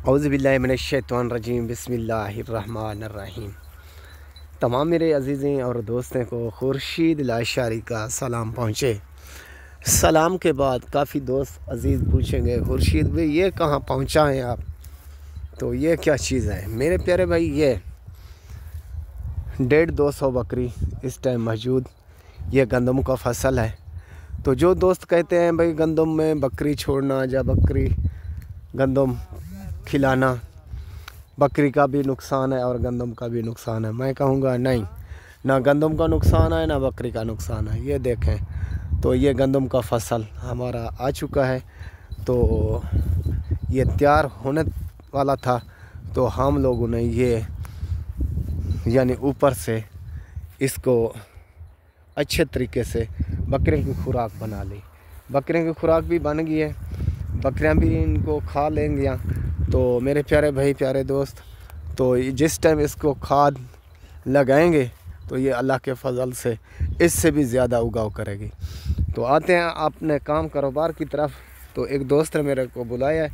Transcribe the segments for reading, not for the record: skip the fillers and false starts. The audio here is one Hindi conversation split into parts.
औज़ुबिल्लाहि मिनश्शैतानिर्रजीम बिस्मिल्लाहिर्रहमानिर्रहीम। तमाम मेरे अज़ीज़ें और दोस्तों को खुर्शीद लाशारी का सलाम पहुँचे। सलाम के बाद काफ़ी दोस्त अज़ीज़ पूछेंगे खुर्शीद भाई ये कहाँ पहुँचा हैं आप, तो ये क्या चीज़ है मेरे प्यारे भाई। ये 150-200 बकरी इस टाइम मौजूद, ये गंदम का फसल है। तो जो दोस्त कहते हैं भाई गंदम में बकरी छोड़ना या बकरी गंदम खिलाना, बकरी का भी नुकसान है और गंदम का भी नुकसान है, मैं कहूँगा नहीं, ना गंदम का नुकसान है ना बकरी का नुकसान है। ये देखें तो ये गंदम का फसल हमारा आ चुका है, तो ये तैयार होने वाला था, तो हम लोगों ने ये यानी ऊपर से इसको अच्छे तरीके से बकरे की खुराक बना ली। बकरे की खुराक भी बन गई है, बकरियां भी इनको खा लेंगे। तो मेरे प्यारे भाई प्यारे दोस्त, तो जिस टाइम इसको खाद लगाएंगे तो ये अल्लाह के फजल से इससे भी ज़्यादा उगाव करेगी। तो आते हैं अपने काम कारोबार की तरफ। तो एक दोस्त ने मेरे को बुलाया है,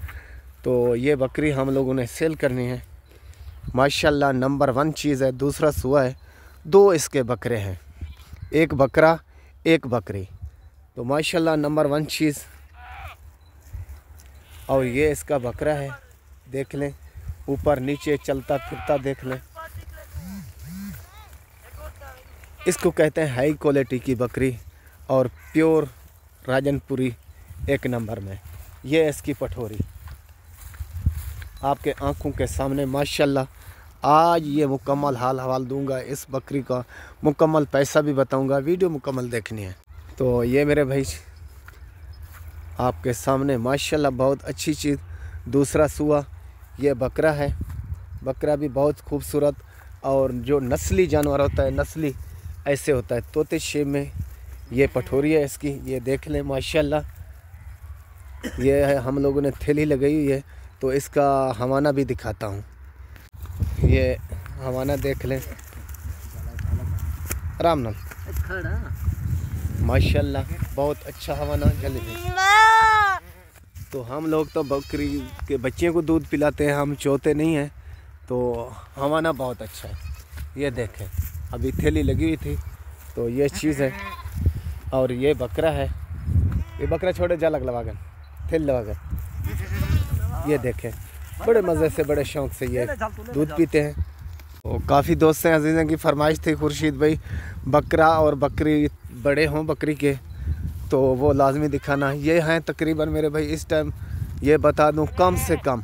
तो ये बकरी हम लोगों ने सेल करनी है। माशाल्लाह नंबर 1 चीज़ है। दूसरा सुआ है, 2 इसके बकरे हैं, एक बकरा एक बकरी, तो माशाल्लाह नंबर 1 चीज़। और ये इसका बकरा है, देख लें, ऊपर नीचे चलता फिरता देख लें। इसको कहते हैं हाई क्वालिटी की बकरी और प्योर राजनपुरी एक नंबर में। ये इसकी पठोरी आपके आंखों के सामने माशाल्लाह। आज ये मुकम्मल हाल हवाल दूंगा, इस बकरी का मुकम्मल पैसा भी बताऊंगा, वीडियो मुकम्मल देखनी है। तो ये मेरे भाई आपके सामने माशाल्लाह बहुत अच्छी चीज़। दूसरा सुआ ये बकरा है, बकरा भी बहुत खूबसूरत, और जो नस्ली जानवर होता है, नस्ली ऐसे होता है तोते शेप में। ये पठोरी है इसकी, ये देख लें माशाल्लाह। ये है, हम लोगों ने थैली लगाई हुई है, तो इसका हवाना भी दिखाता हूँ। ये हवाना देख लें, आराम नाल माशाल्लाह बहुत अच्छा हवाना जल्दी। तो हम लोग तो बकरी के बच्चे को दूध पिलाते हैं, हम चोते नहीं हैं, तो हवाना बहुत अच्छा है। ये देखें अभी थैली लगी हुई थी, तो ये चीज़ है। और ये बकरा है, ये बकरा छोड़े जा लगवाकर थैली लगाकर। ये देखें बड़े मज़े से बड़े शौक़ से ये दूध पीते हैं। तो काफ़ी दोस्त हैं अजीज़ों की फरमाइश थी खुर्शीद भाई बकरा और बकरी बड़े हों बकरी के, तो वो लाजमी दिखाना। ये हैं तकरीबन मेरे भाई इस टाइम ये बता दूं कम से कम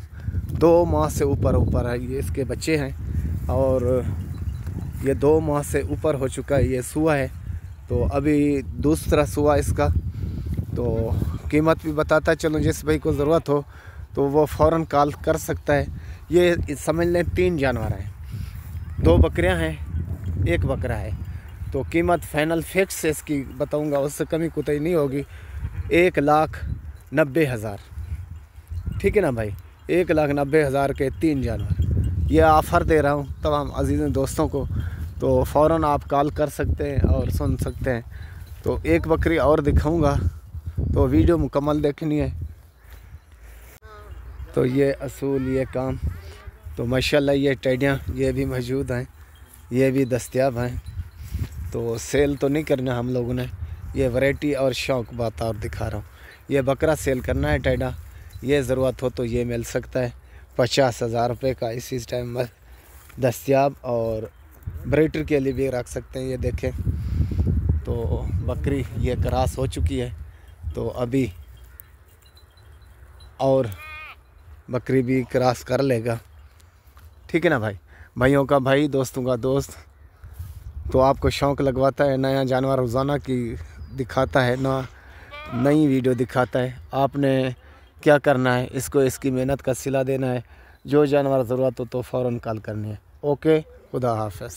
2 माह से ऊपर है, ये इसके बच्चे हैं, और ये 2 माह से ऊपर हो चुका है। ये सुआ है, तो अभी दूसरा सुआ इसका। तो कीमत भी बताता चलूँ, जिस भाई को ज़रूरत हो तो वो फ़ौरन कॉल कर सकता है। ये समझ लें 3 जानवर हैं, 2 बकरियां हैं, 1 बकरा है। तो कीमत फाइनल फिक्स से इसकी बताऊंगा, उससे कमी कुताई नहीं होगी। 1,90,000, ठीक है ना भाई, 1,90,000 के 3 जानवर। ये ऑफ़र दे रहा हूँ तमाम अजीज़ दोस्तों को, तो फ़ौरन आप कॉल कर सकते हैं और सुन सकते हैं। तो एक बकरी और दिखाऊंगा, तो वीडियो मुकम्मल देखनी है। तो ये असूल ये काम, तो माशाल्लाह ये टेडियाँ ये भी मौजूद हैं, ये भी दस्तयाब हैं। तो सेल तो नहीं करना हम लोगों ने, ये वैरायटी और शौक़ बात और दिखा रहा हूँ। ये बकरा सेल करना है टेडा, ये ज़रूरत हो तो ये मिल सकता है 50,000 रुपये का इसी टाइम में दस्तयाब, और ब्रीडर के लिए भी रख सकते हैं। ये देखें तो बकरी ये क्रॉस हो चुकी है, तो अभी और बकरी भी क्रॉस कर लेगा, ठीक है ना भाई। भाइयों का भाई दोस्तों का दोस्त, तो आपको शौक़ लगवाता है, नया जानवर रोज़ाना की दिखाता है, ना नई वीडियो दिखाता है। आपने क्या करना है, इसको इसकी मेहनत का सिला देना है। जो जानवर ज़रूरत हो तो फ़ौरन कॉल करनी है। ओके, खुदा हाफ़िज़।